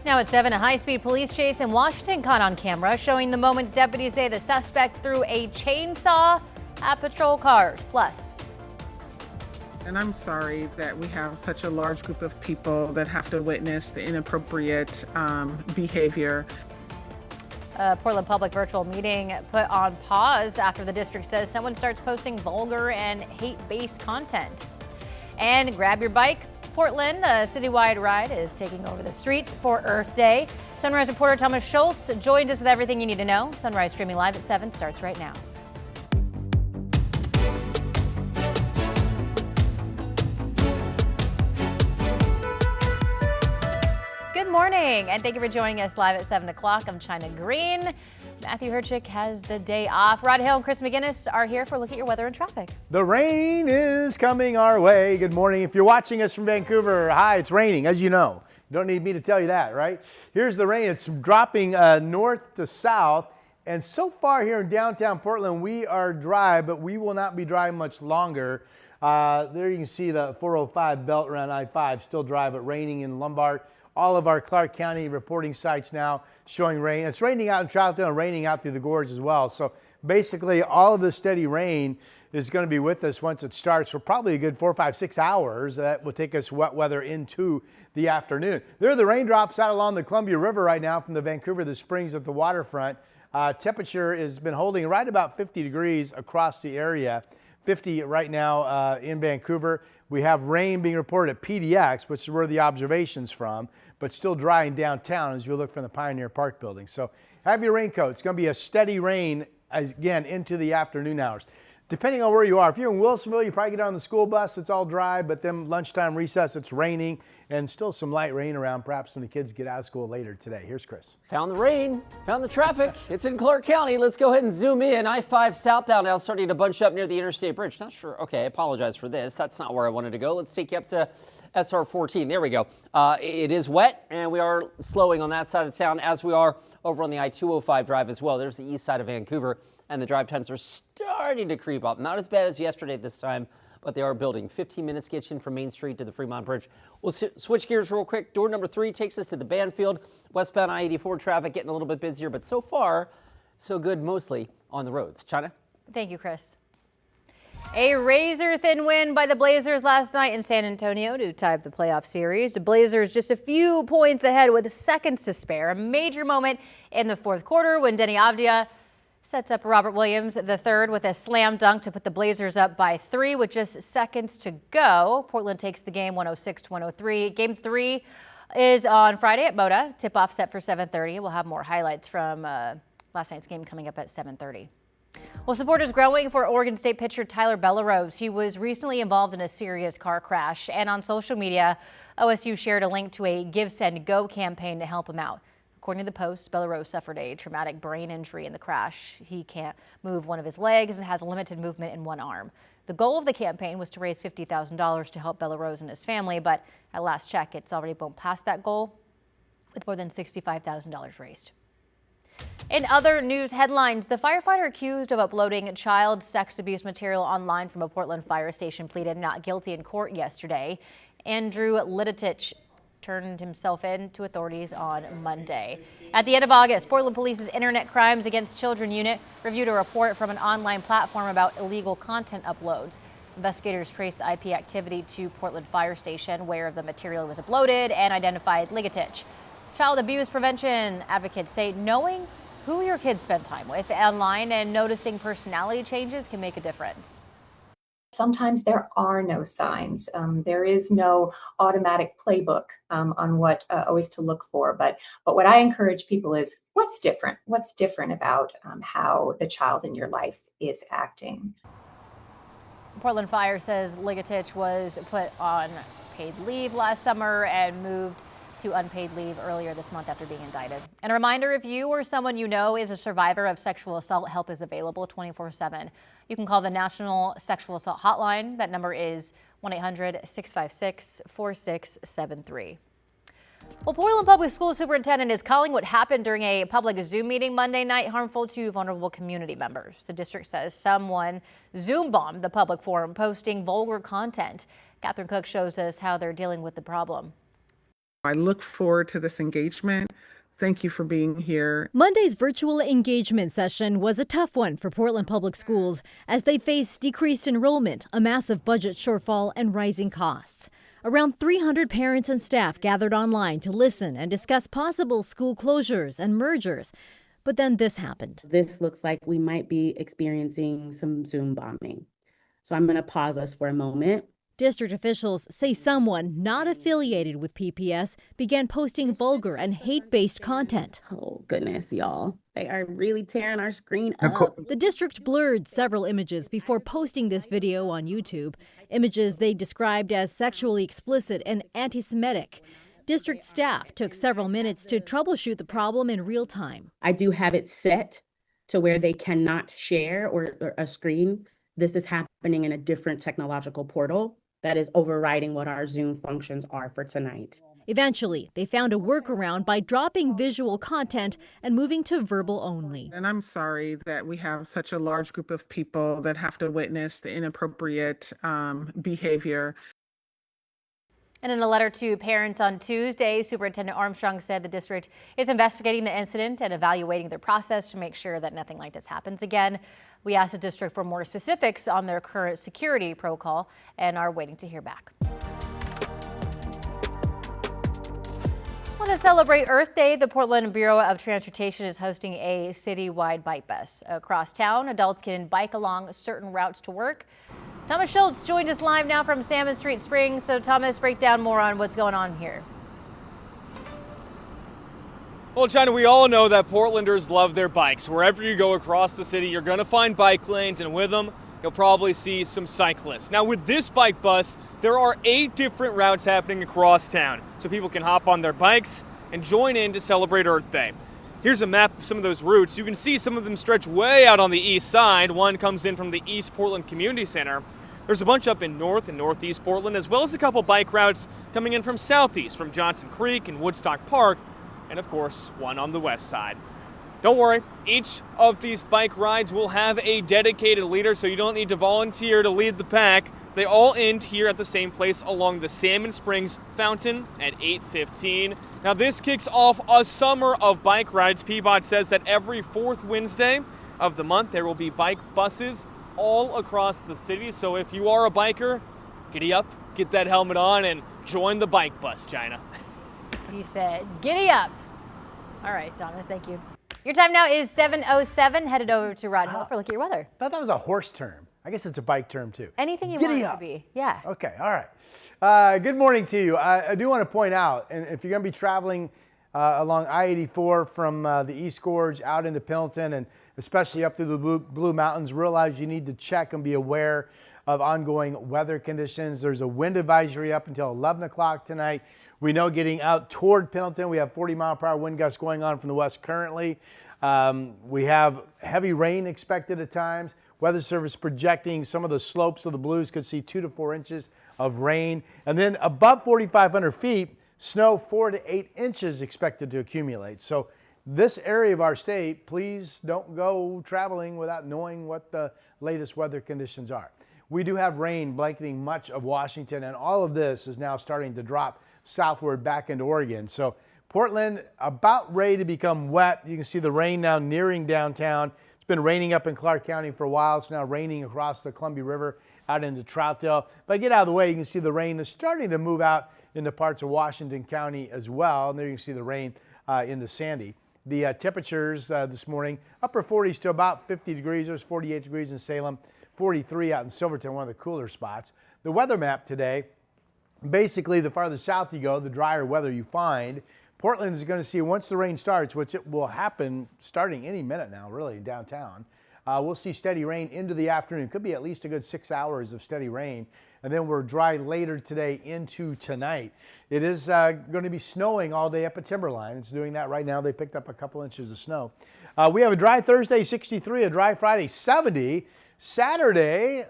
Now at 7, a high-speed police chase in Washington caught on camera, showing the moments deputies say the suspect threw a chainsaw at patrol cars. Plus. And I'm sorry that we have such a large group of people that have to witness the inappropriate behavior. A Portland public virtual meeting put on pause after the district says someone starts posting vulgar and hate-based content. And grab your bike. Portland, a citywide ride is taking over the streets for Earth Day. Sunrise reporter Thomas Schultz joins us with everything you need to know. Sunrise streaming live at 7 starts right now. Good morning, and thank you for joining us live at 7 o'clock. I'm China Green. Matthew Herchick has the day off. Rod Hill and Chris McGinnis are here for a look at your weather and traffic. The rain is coming our way. Good morning. If you're watching us from Vancouver, hi, it's raining, as you know. You don't need me to tell you that, right? Here's the rain. It's dropping north to south. And so far here in downtown Portland, we are dry, but we will not be dry much longer. There you can see the 405 belt around I-5 still dry, but raining in Lombard. All of our Clark County reporting sites now showing rain. It's raining out in Troutdale and raining out through the gorge as well. So basically all of the steady rain is going to be with us once it starts for probably a good 4, 5, 6 hours. That will take us wet weather into the afternoon. There are the raindrops out along the Columbia River right now from the Vancouver, the Springs at the waterfront. Temperature has been holding right about 50 degrees across the area. 50 right now in Vancouver. We have rain being reported at PDX, which is where the observation's from, but still dry in downtown as you look from the Pioneer Park building. So have your raincoat. It's going to be a steady rain again into the afternoon hours. Depending on where you are, if you're in Wilsonville, you probably get on the school bus, it's all dry, but then lunchtime recess, it's raining and still some light rain around perhaps when the kids get out of school later today. Here's Chris. Found the rain, found the traffic. It's in Clark County. Let's go ahead and zoom in. I-5 southbound now starting to bunch up near the Interstate Bridge. Not sure. Okay, I apologize for this. That's not where I wanted to go. Let's take you up to SR 14. There we go. It is wet and we are slowing on that side of town as we are over on the I-205 drive as well. There's the east side of Vancouver. And the drive times are starting to creep up. Not as bad as yesterday this time, but they are building. 15 minutes gets you in from Main Street to the Fremont Bridge. We'll switch gears real quick. Door number 3 takes us to the Banfield. Westbound I-84 traffic getting a little bit busier, but so far, so good mostly on the roads. China? Thank you, Chris. A razor-thin win by the Blazers last night in San Antonio to tie up the playoff series. The Blazers just a few points ahead with seconds to spare. A major moment in the fourth quarter when Denny Avdia sets up Robert Williams III with a slam dunk to put the Blazers up by 3 with just seconds to go. Portland takes the game 106-103. Game 3 is on Friday at Moda. Tip-off set for 7:30. We'll have more highlights from last night's game coming up at 7:30. Well, support is growing for Oregon State pitcher Tyler Bellerose. He was recently involved in a serious car crash, and on social media, OSU shared a link to a Give, Send, Go campaign to help him out. According to the Post, Bellerose suffered a traumatic brain injury in the crash. He can't move one of his legs and has limited movement in one arm. The goal of the campaign was to raise $50,000 to help Bellerose and his family, but at last check, it's already blown past that goal with more than $65,000 raised. In other news headlines, the firefighter accused of uploading child sex abuse material online from a Portland fire station pleaded not guilty in court yesterday. Andrew Liditich turned himself in to authorities on Monday. At the end of August, Portland Police's Internet Crimes Against Children unit reviewed a report from an online platform about illegal content uploads. Investigators traced the IP activity to Portland Fire Station, where the material was uploaded, and identified Ligatich. Child abuse prevention advocates say knowing who your kids spend time with online and noticing personality changes can make a difference. Sometimes there are no signs. There is no automatic playbook on what always to look for. But what I encourage people is what's different? What's different about how the child in your life is acting? Portland Fire says Ligatich was put on paid leave last summer and moved to unpaid leave earlier this month after being indicted. And a reminder, if you or someone you know is a survivor of sexual assault, help is available 24/7. You can call the National Sexual Assault Hotline. That number is 1-800-656-4673. Well, Portland Public School Superintendent is calling what happened during a public Zoom meeting Monday night harmful to vulnerable community members. The district says someone Zoom bombed the public forum, posting vulgar content. Catherine Cook shows us how they're dealing with the problem. I look forward to this engagement. Thank you for being here. Monday's virtual engagement session was a tough one for Portland Public Schools as they face decreased enrollment, a massive budget shortfall, and rising costs. Around 300 parents and staff gathered online to listen and discuss possible school closures and mergers. But then this happened. This looks like we might be experiencing some Zoom bombing. So I'm going to pause us for a moment. District officials say someone not affiliated with PPS began posting vulgar and hate-based content. Oh, goodness, y'all. They are really tearing our screen up. The district blurred several images before posting this video on YouTube, images they described as sexually explicit and anti-Semitic. District staff took several minutes to troubleshoot the problem in real time. I do have it set to where they cannot share or a screen. This is happening in a different technological portal that is overriding what our Zoom functions are for tonight. Eventually, they found a workaround by dropping visual content and moving to verbal only. And I'm sorry that we have such a large group of people that have to witness the inappropriate behavior. And in a letter to parents on Tuesday, Superintendent Armstrong said the district is investigating the incident and evaluating their process to make sure that nothing like this happens again. We asked the district for more specifics on their current security protocol and are waiting to hear back. Well, to celebrate Earth Day, the Portland Bureau of Transportation is hosting a citywide bike bus. Across town, adults can bike along certain routes to work. Thomas Schultz joins us live now from Salmon Street Springs. So Thomas, break down more on what's going on here. Well, China, we all know that Portlanders love their bikes. Wherever you go across the city, you're going to find bike lanes, and with them, you'll probably see some cyclists. Now, with this bike bus, there are 8 different routes happening across town, so people can hop on their bikes and join in to celebrate Earth Day. Here's a map of some of those routes. You can see some of them stretch way out on the east side. One comes in from the East Portland Community Center. There's a bunch up in North and Northeast Portland, as well as a couple bike routes coming in from Southeast, from Johnson Creek and Woodstock Park, and of course, one on the west side. Don't worry, each of these bike rides will have a dedicated leader, so you don't need to volunteer to lead the pack. They all end here at the same place along the Salmon Springs Fountain at 8:15. Now this kicks off a summer of bike rides. PBOT says that every 4th Wednesday of the month there will be bike buses all across the city. So if you are a biker, giddy up, get that helmet on, and join the bike bus, China. He said, giddy up. All right, Thomas, thank you. Your time now is 7:07. Headed over to Rod Hill for a look at your weather. I thought that was a horse term. I guess it's a bike term too. Anything you Giddy want it up. to be. Yeah. Okay, all right. Good morning to you. I do want to point out, and if you're going to be traveling along I-84 from the East Gorge out into Pendleton and especially up through the Blue Mountains, realize you need to check and be aware of ongoing weather conditions. There's a wind advisory up until 11 o'clock tonight. We know getting out toward Pendleton, we have 40-mile-per-hour wind gusts going on from the west currently. We have heavy rain expected at times. Weather Service projecting some of the slopes of the Blues could see 2 to 4 inches of rain. And then above 4,500 feet, snow 4 to 8 inches expected to accumulate. So this area of our state, please don't go traveling without knowing what the latest weather conditions are. We do have rain blanketing much of Washington, and all of this is now starting to drop southward back into Oregon. So Portland about ready to become wet. You can see the rain now nearing downtown. It's been raining up in Clark County for a while. It's now raining across the Columbia River out into Troutdale. If I get out of the way, you can see the rain is starting to move out into parts of Washington County as well. And there you can see the rain into Sandy. The temperatures this morning, upper 40s to about 50 degrees. There's 48 degrees in Salem, 43 out in Silverton, one of the cooler spots. The weather map today, basically the farther south you go, the drier weather you find. Portland is going to see once the rain starts, which it will happen starting any minute now, really, downtown. We'll see steady rain into the afternoon. Could be at least a good 6 hours of steady rain. And then we're dry later today into tonight. It is going to be snowing all day up at Timberline. It's doing that right now. They picked up a couple inches of snow. We have a dry Thursday, 63, a dry Friday, 70. Saturday,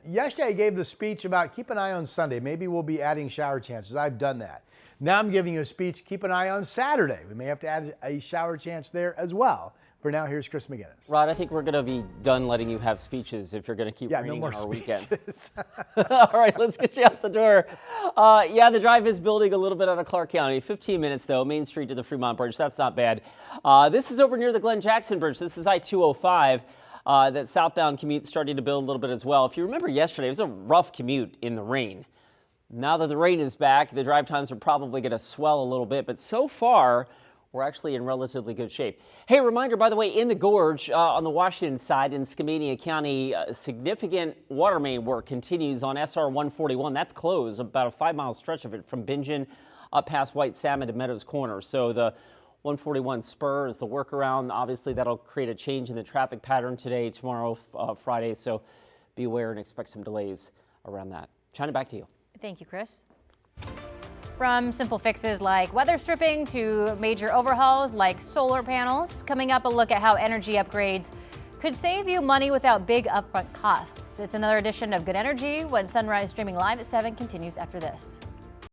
yesterday I gave the speech about keep an eye on Sunday. Maybe we'll be adding shower chances. I've done that. Now I'm giving you a speech. Keep an eye on Saturday. We may have to add a shower chance there as well. For now, here's Chris McGinnis. Rod, I think we're going to be done letting you have speeches if you're going to keep Yeah, raining no on more our weekend. speeches. All right, let's get you out the door. Yeah, the drive is building a little bit out of Clark County. 15 minutes, though, Main Street to the Fremont Bridge. That's not bad. This is over near the Glen Jackson Bridge. This is I-205. That southbound commute starting to build a little bit as well. If you remember yesterday, it was a rough commute in the rain. Now that the rain is back, the drive times are probably going to swell a little bit, but so far, we're actually in relatively good shape. Hey, reminder, by the way, in the gorge on the Washington side in Skamania County, significant water main work continues on SR 141. That's closed, about a 5-mile stretch of it from Bingen up past White Salmon to Meadows Corner. So the 141 spur is the workaround. Obviously, that'll create a change in the traffic pattern today, tomorrow, Friday. So be aware and expect some delays around that. China, back to you. Thank you, Chris. From simple fixes like weather stripping to major overhauls like solar panels, coming up, a look at how energy upgrades could save you money without big upfront costs. It's another edition of Good Energy when Sunrise streaming live at 7 continues after this.